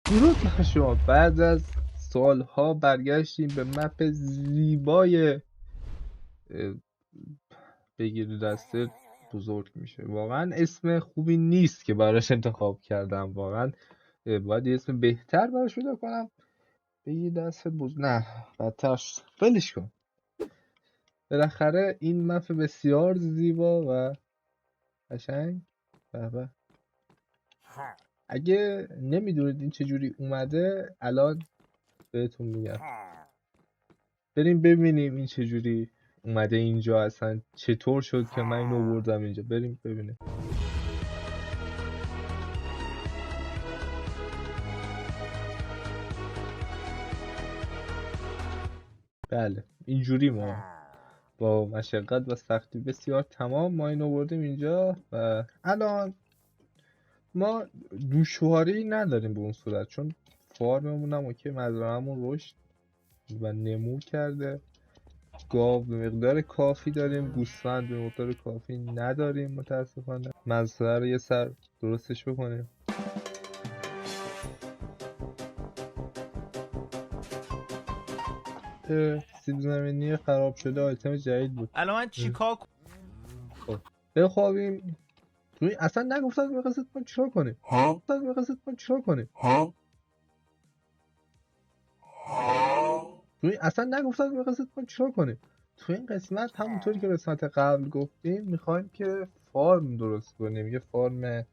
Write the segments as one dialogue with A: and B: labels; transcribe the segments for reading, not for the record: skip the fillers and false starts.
A: درود بر شما. بعد از سالها برگشتیم به مپ زیبای اه، بگیر دسته بزرگ میشه. واقعا اسم خوبی نیست که براش انتخاب کردم. واقعا باید یه اسم بهتر براش پیدا کنم. بگیر دسته نه بدتر شد. ولش کن. بالاخره این مپ بسیار زیبا و قشنگ. به به. اگه نمیدونید این چجوری اومده الان بهتون میگم. بریم ببینیم این چجوری اومده اینجا، اصلا چطور شد که من اینو آوردم اینجا. بریم ببینیم. بله اینجوری ما با مشقت و سختی بسیار تمام ما اینو آوردیم اینجا و الان ما دوشواری نداریم به اون صورت، چون فارممون هم اوکی، مزرعه‌مون رشد و نمو کرده. گاو به مقدار کافی داریم، گوسفند به مقدار کافی نداریم متاسفانه. مزرعه رو یه سر درستش بکنیم. سیب زمینی خراب شده آیتم جدید بود.
B: الان من چیکار کنم؟
A: خب بخوابیم. توی اصلا نگفتن می‌خواستید ما چیکار کنیم. توی اصلا نگفتن می‌خواستید ما چیکار کنیم. تو این قسمت همونطوری که قسمت قبل گفتیم میخوایم که فارم درست کنیم. یه فارم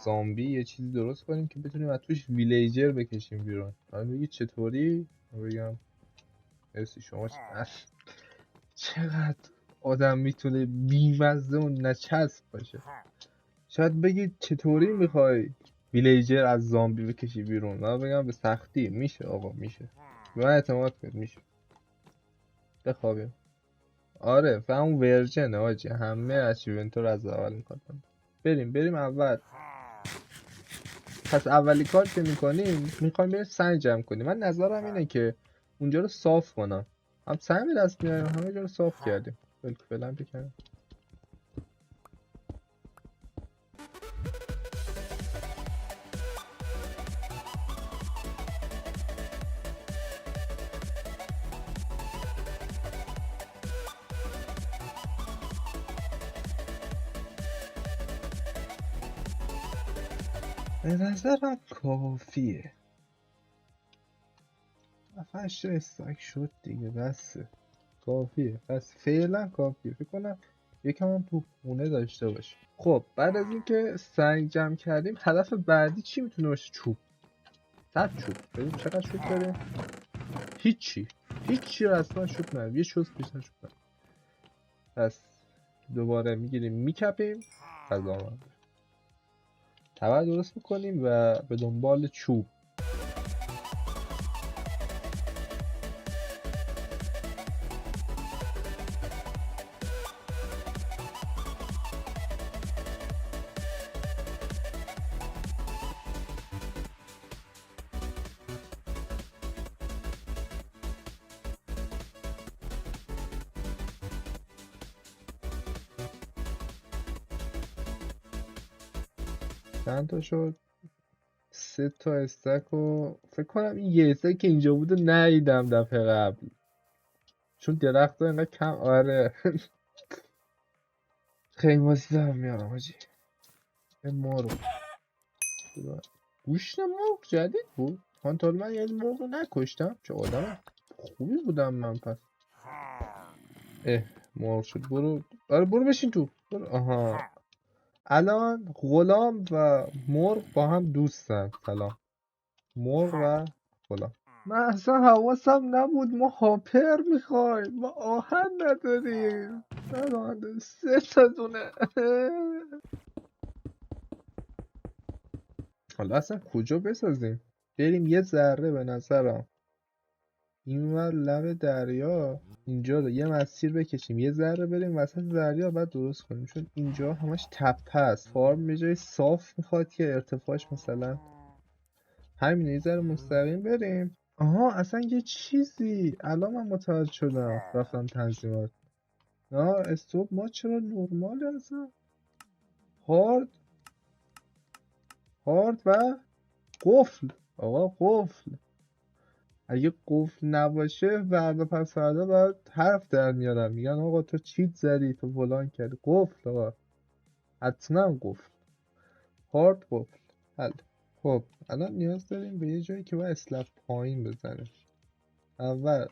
A: زامبی یه چیزی درست کنیم که بتونیم از توش ویلیجر بکشیم بیرون. حالا بگید چطوری؟ بگم مرسی شما. چقدر آدم میتونه بیمزه و نچسب باشه. شاید بگید چطوری میخوای ویلیجر از زامبی بکشی بیرون. من بگم به سختی میشه. آقا میشه، به من اعتماد کن میشه. بخوابیم. آره و اون ورژن آجی همه اچیومنت رو از اول میکنم. بریم اول. پس اولی کار که میکنیم میخوایم بریم سنگ جمع کنیم. من نظرم اینه که اونجا رو صاف کنم. هم سنگ به دست میاریم همه جا رو صاف کردیم. فعلا بکنم. به نظرم کافیه. 7-8 استک شد دیگه، بسه. کافیه. پس فعلا کافیه. فکر کنم یکم هم تو خونه داشته باشه. خب بعد از اینکه سنگ جمع کردیم هدف بعدی چی میتونه باشه؟ چوب. 100 چوب. ببین چقدر چوب داریم. هیچی رو اصلا چوب نداریم. یه چوب بیشتر چوب نداریم. پس دوباره میگیریم میکپیم. غذا تبر درست میکنیم و به دنبال چوب. چند تا شد؟ 3 تا استک و فکر کنم این یه استک که اینجا بوده ندیدم دفعه قبل، چون درخت ها اینقدر کم. آره خیلی ماسی دارم میارم حاجی. این مرغ گوشت مرغ جدید بود. کانتال من یه مرغ رو نکشتم. چه آدم خوبی بودم من. پس مرغ شد. برو. آره برو بشین تو. برو. آها الان غلام و مرغ با هم دوستن. سلام مرغ و غلام. من اصلا حواسم نبود ما هاپر میخوایم. ما آهن نداریم. نداریم 3 تا دونه. حالا اصلا کجا بسازیم؟ بریم یه ذره به نظرم اینور لب دریا اینجا رو یه مسیر بکشیم، یه ذره بریم وسط دریا بعد درست کنیم، چون اینجا همش تپه است. فارم به جای صاف میخواد که ارتفاعش مثلا همین یه ذره مستقیم بریم. آها اصلا یه چیزی الان من متوجه شدم رفتم تنظیمات. استوب ما چرا نرمال اصلا هارد و قفل. آقا قفل. اگه قفل نباشه فردا پس فردا باید حرف در میارم، میگن آقا تو چیت زدی، تو فلان کردی. قفل آقا، حتما قفل، هارد قفل. حل. خب الان نیاز داریم به یه جایی که باید اسلب پایین بزنه. اول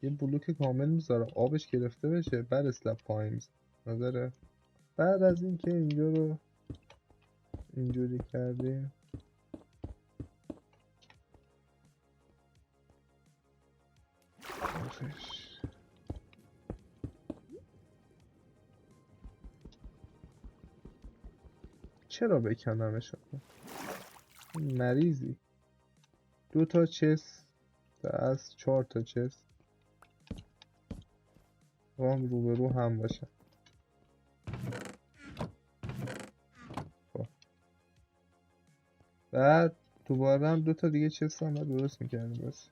A: یه بلوک کامل میذارم آبش گرفته بشه، بعد اسلب پایین میزنم. نظره؟ بعد از اینکه اینجا رو اینجوری کردیم، آخش. چرا بکنمش آقا؟ مریضی. 2 تا چست از 4 تا چست با هم روبرو هم باشن. خب بعد دوباره هم 2 تا دیگه چست هم باید درست میکردیم. بس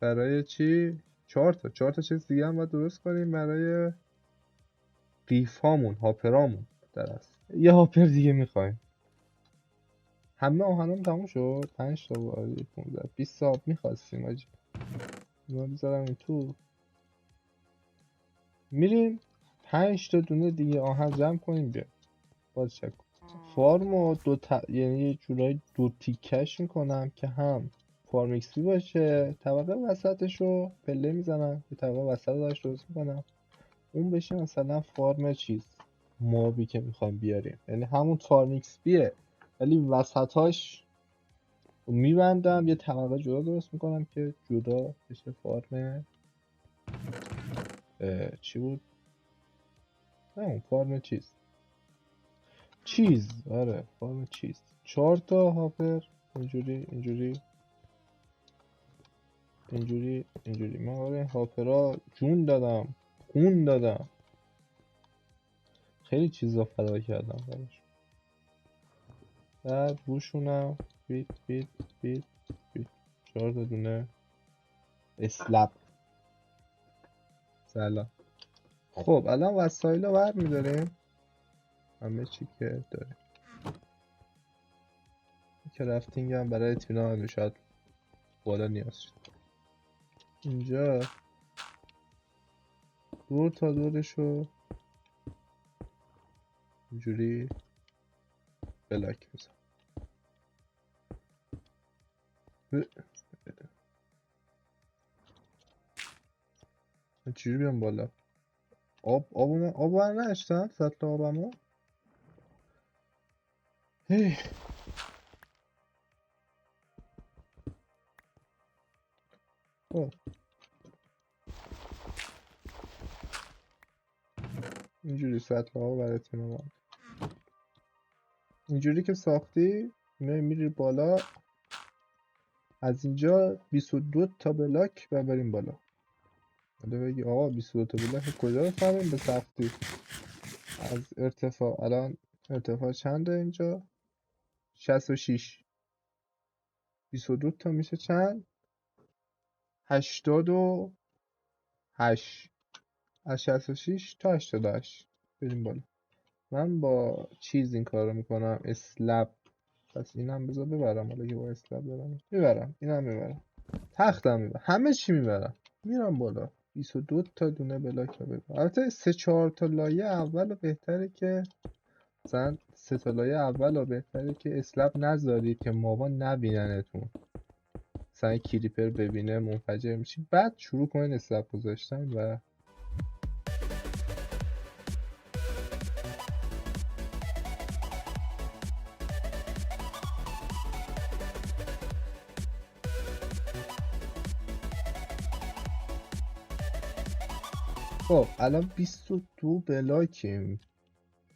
A: برای چی؟ 4 تا چست دیگه هم باید درست کنیم برای قیف هامون، هاپرامون. درست یه هاپر دیگه میخوایم. همه آهنم تموم شد. 5 تا وارد 15 20 تا آب میخواستیم آجی. اینا بذارم این تو. میریم 5 تا دونه دیگه آهن جمع کنیم بیا. باز چک کن. فارمو یعنی یه جورایی 2 تیکش میکنم که هم فارم ایکسپی باشه، طبقه وسطشو پله میزنم، یه طبقه وسط داشت درست میکنم، اون بشه مثلا فارم چیز مابی که میخوایم بیاریم، یعنی همون فارم ایکسپیه ولی وسطاش میبندم، یه طبقه جدا درست میکنم که جدا بشه فارم چی بود؟ همون فارم چیز. آره فارم چیز. 4 تا هاپر اینجوری اینجوری اینجوری اینجوری. من آره هاپرا جون دادم، خون دادم، خیلی چیزا فدا کردم براش. بعد روشونم بیت بیت بیت بیت 4 تا دونه اسلب. سلام. خب الان وسایل رو برمیداریم، همه چی که داریم. کرافتینگ هم برای اطمینان شاید بالا نیاز شد. اینجا دور تا دورشو اینجوری بلاک میزن. من چجوری بیام بالا؟ آب نشتم سطل آبمو. هی. خب اینجوری سطل آب برای اطمینان. اینجوری که ساختی میری بالا، از اینجا 22 تا بلاک ببریم بالا. حالا بگی آقا 22 تا بلاک کجا رو فهمیم به سختی؟ از ارتفاع الان ارتفاع چنده اینجا؟ 66. 22 تا میشه چند؟ 88. از 66 تا 88 بریم بالا. من با چیز این کارو میکنم، اسلب. پس اینم بذار ببرم، حالا که با اسلب دارم میبرم، اینم میبرم، تختم میبرم، همه چی میبرم، میرم بالا. 22 تا دونه بلاک رو ببرم. البته 3-4 تا لایه اول بهتره که مثلا 3 تا لایه اول رو بهتره که اسلب نذارید که مابا نبیننتون، مثلا کریپر ببینه منفجر میشی، بعد شروع کنین اسلب گذاشتن. و خب الان 22 بلاکیم.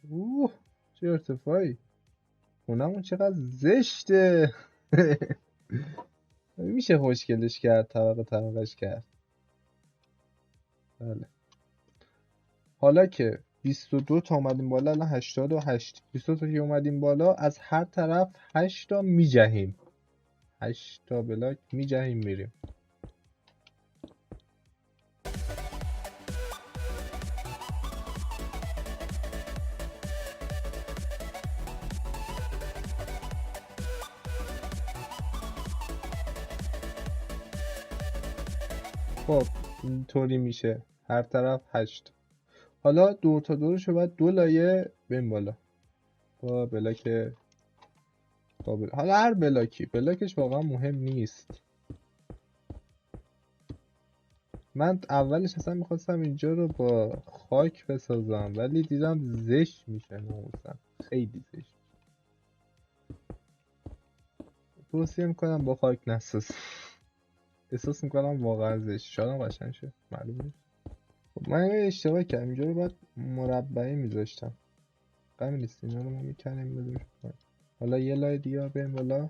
A: اوه چه ارتفاعی. خونمون چقدر زشته. میشه خوشگلش کرد، طبقه طبقهش کرد. بله. حالا که 22 تا اومدیم بالا، الان 88. 22 تا که اومدیم بالا، از هر طرف 8 تا میجهیم. 8 تا بلاک میجهیم میریم. خب اینطوری میشه هر طرف 8. حالا دور تا دورشو باید 2 لایه بریم بالا با بلاک حالا هر بلاکش واقعا مهم نیست. من اولش اصلا میخواستم اینجا رو با خاک بسازم ولی دیدم زشت میشه ناموسن، خیلی زشت. توصیه میکنم با خاک نساز. احساس میکنم واقعا زشت. شاید قشنگ شه معلوم نیست. خب من اشتباه کردم، اینجا رو باید مربعی میذاشتم. غمی نیست، اینا رو ما میکنیم بدونش کنیم. حالا یه لای دیگه بریم بالا.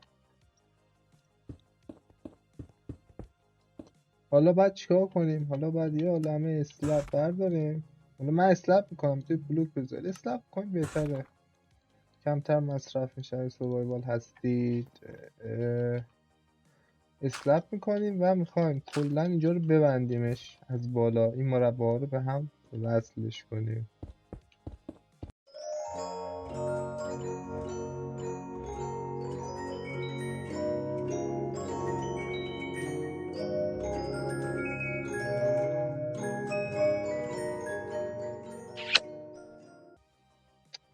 A: حالا باید چیکار کنیم؟ حالا باید یه عالمه اسلب برداریم. حالا من اسلب میکنم توی بلوک بذار اسلب کنیم بهتره، کمتر مصرف میشه. سوروایوال هستید اسلب میکنیم و میخوایم کلا اینجا رو ببندیمش از بالا، این مربع ها رو به هم وصلش کنیم.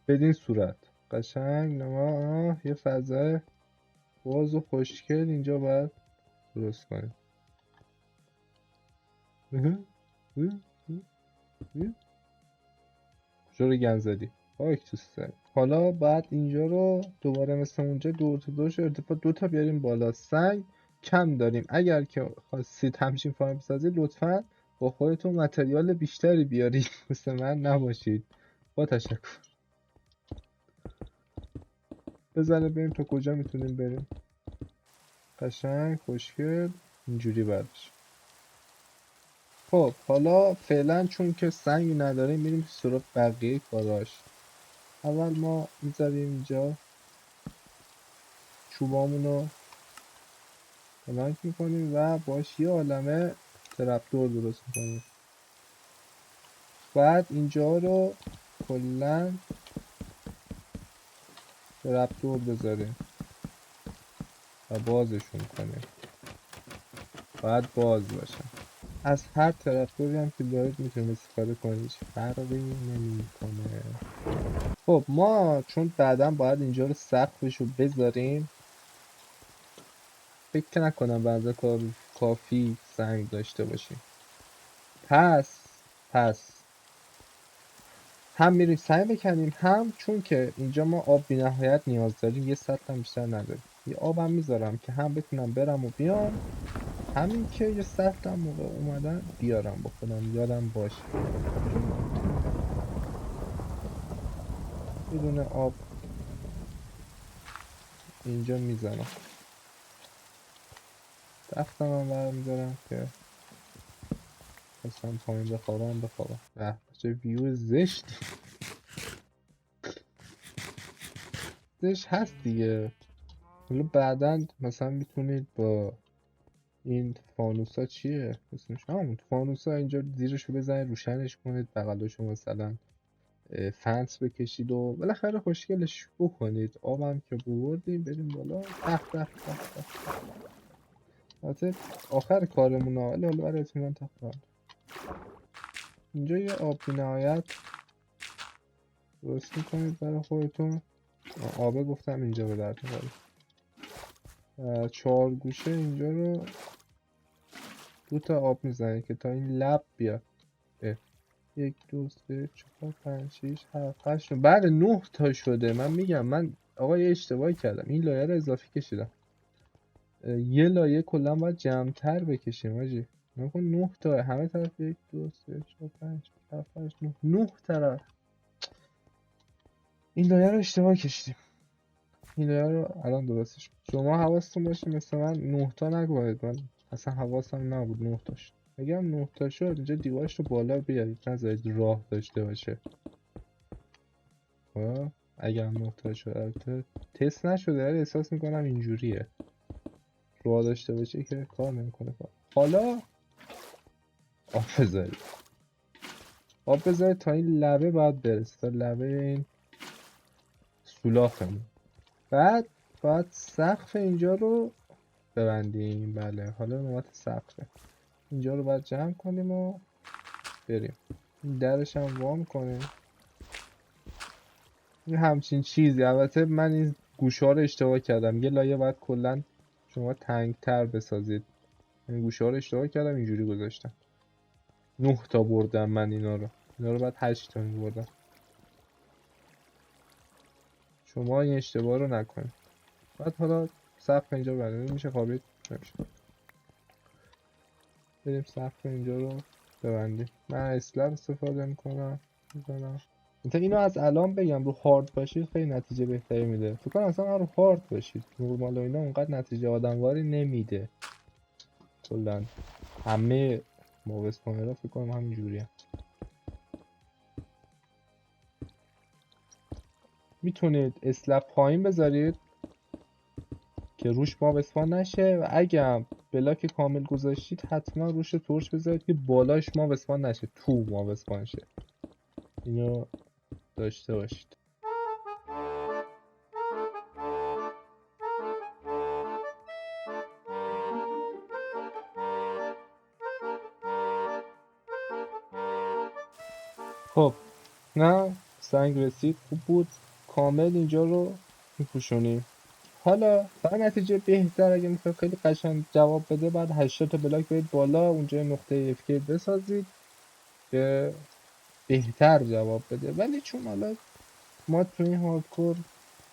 A: بدین صورت قشنگ نما یه فضای باز و خوشگل اینجا باید درست کنیم. کجا رو گند زدی؟ خاک تو سر. حالا بعد اینجا رو دوباره مثل اونجا دور تا دورش ارتفاع 2 تا بیاریم بالا. سنگ کم داریم، اگر که خواستید همچین فارم بسازید لطفا با خودتون متریال بیشتری بیارید. مثل من نباشید. با تشکر. بزنه بریم تا کجا میتونیم بریم. قشنگ خوشگل اینجوری بعدش. خب حالا فعلا چون که سنگ نداریم میریم سراغ بقیه کاراش. اول ما میذاریم اینجا چوبامونو بلانک میکنیم و باش یه عالمه ترپدور درست میکنیم. بعد اینجا رو کلا ترپدور بذاریم و بازشون کنیم. باید باز باشن. از هر ترپدوری هم که دارید میتونید استفاده کنید، هیچ فرقی نمیکنه. خب ما چون بعدا باید اینجا رو سقفش رو بذاریم، فکر نکنم بنظر کافی سنگ داشته باشیم. پس هم میریم سنگ بکنیم، هم چون که اینجا ما آب بی نهایت نیاز داریم، یه سطل هم بیشتر نداریم، یه آبم میذارم که هم بتونم برم و بیام، همین که یه سطل هم موقع اومدن بیارم با خودم، یادم باشه. یه دونه آب اینجا میزنم، تختم هم برمیدارم که خواستم پایین بخوابم. چه ویو زشت هست دیگه. حالا بعدا مثلا میتونید با این فانوسا چیه اسمش، همون فانوسا اینجا زیرشو بزنید روشنش کنید، بغلاشو مثلا فنس بکشید و بالاخره خوشگلش بکنید. آبم که بردیم بریم بالا. البته آخر کارمون حالا برای اطمینان تخت اینجا یه آب بی نهایت درست میکنید برای خودتون. آبه گفتم اینجا به درد می‌خوره. 4 گوشه اینجا رو 2 تا آب میزنید که تا این لب بیاد. 1 2 3 4 5 6 7 8 بعد 9 تا شده. من میگم من آقا یه اشتباهی کردم، این لایه رو اضافی کشیدم. یه لایه کلا باید جمع‌تر بکشیم آجی. نکن 9 تا همه طرف 1 2 3 4 5 7 8 9 طرف. این لایه رو اشتباه کشیدیم. این لایه رو الان درستش. شما حواستون باشه مثل من 9 تا نگوید. من اصلا حواسم نبود 9 تاش. اگه 9 تا شد اینجا دیوارش رو بالا بیارید، نذارید راه داشته باشه. اگر 9 تا شد، البته تست نشده ولی احساس میکنم اینجوریه، راه داشته باشه که کار نمیکنه. حالا آب بذارید تا این لبه باید برسه، تا لبه این سولاخمون. بعد باید سقف اینجا رو ببندیم. بله حالا نوبت سقفه. اینجا رو باید جمع کنیم و بریم. این درش هم وام کنیم. این همچین چیزی. البته من این گوشه ها رو اشتباه کردم، یه لایه باید کلا شما تنگ تر بسازید. این گوشه ها رو اشتباه کردم، اینجوری گذاشتم. 9 تا بردم من اینا رو باید 8 تا می‌بردم. شما این اشتباه رو نکنید. بعد حالا سقف اینجا ببندیم، میشه خوابید؟ نمیشه. بریم سقف اینجا رو ببندیم. من اسلب استفاده میکنم میزنم. اینو از الان بگم رو هارد باشید خیلی نتیجه بهتری میده. فکر کنم اصلا رو هارد باشید نورمال و اینا اونقدر نتیجه آدمواری نمیده. کلا همه موب اسپانرها فکر کنم همین جوریه. میتونید اسلب پایین بذارید که روش موب اسپان نشه و اگه هم بلاک کامل گذاشتید حتما روش تورچ بذارید که بالاش موب اسپان نشه، تو موب اسپان شه. اینو داشته باشید. خب نه سنگ رسید، خوب بود. کامل اینجا رو میپوشونیم. حالا برای نتیجه بهتر اگه میخواید خیلی قشنگ جواب بده بعد 80 تا بلاک برید بالا اونجا نقطه FK بسازید که بهتر جواب بده. ولی چون حالا ما تو این هاردکور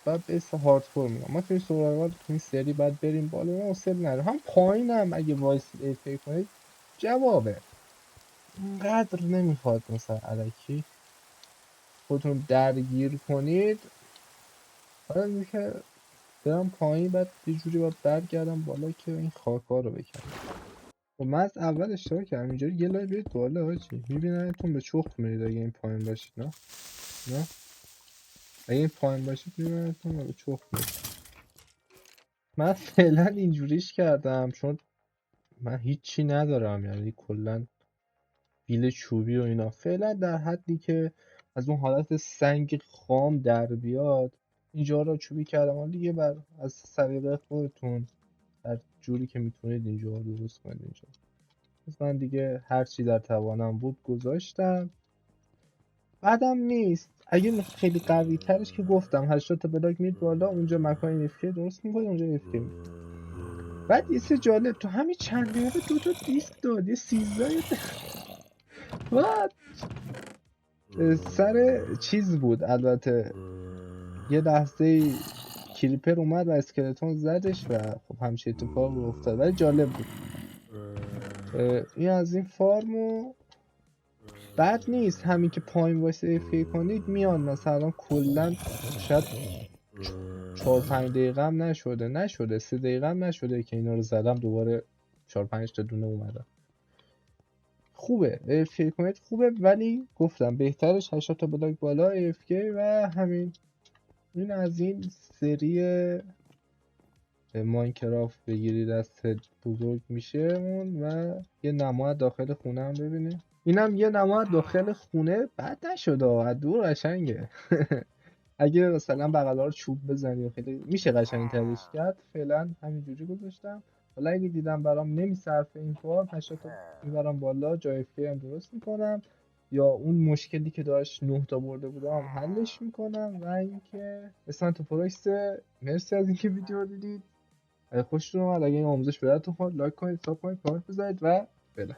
A: بعد اسم هاردکور میگم، ما تو این سوروایوال تو این سری بعد بریم بالا اون حوصله نداره. هم پایینم اگه وایسید FK کنید جوابه. اینقدر نمیخواد مثلا الکی خودتون درگیر کنید. حالا اینکه برم پایین بعد یه جوری باید برگردم بالا که این خاکا رو بکنم. و من از اول اشتباه کردم اینجا یه لای برید بالا هاچی میبیننتون به چخت میرید اگه این پایین باشید. نه اگه این پایین باشید میبیننتون به چخت میرید. من فعلا اینجوریش کردم چون من هیچی ندارم، یعنی کلا بیل چوبی و اینا فعلا در حدی که از اون حالت سنگ خام در بیاد اینجا رو چوبی کردم. حالا دیگه بر از سلیقه خودتون هر جوری که میتونید اینجا رو درست کنید. اینجا من دیگه هر چی در توانم بود گذاشتم. بعدم نیست اگه خیلی قوی ترش که گفتم 80 تا بلاک میید بالا اونجا مکان افکی درست میکنید اونجا افکی میکنید. بعد یه سه جالب تو همین چند دقیقه 2 تا دیسک داد، یه 13 بعد سر چیز بود. البته یه لحظه کریپر اومد و اسکلتون زدش و خب همچین اتفاق افتاد ولی جالب بود. این از این فارمو بد نیست. همین که پایین وایسه افکی کنید میان مثلا کلا شاید 4-5 دقیقه هم نشده 3 دقیقه هم نشده که اینا رو زدم دوباره 4-5 تا دونه اومدن. خوبه افکی کنید خوبه ولی گفتم بهترش 80 تا بلاک بالا افکی و همین. این از این سری ماینکرافت بگیری دستت بزرگ میشه اون. و یه نماد داخل خونه هم ببینیم. اینم یه نماد داخل خونه بد نشده از دور قشنگه. اگه مثلا بغلا رو چوب بزنی خیلی میشه قشنگ ترش کرد. فعلا همینجوری گذاشتم. حالا اگه دیدم برام نمیصرفه این فرم 80 تا میبرم بالا جای FK هم درست میکنم یا اون مشکلی که داشت 9 تا برده بودم حلش میکنم. و اینکه اسانتو پرویس مرسی از اینکه ویدیو رو دیدید. اگه خوشتون اومد اگه این آموزش به دردتون خورد لایک کنید، ساب کنید، کامنت بذارید و فعلا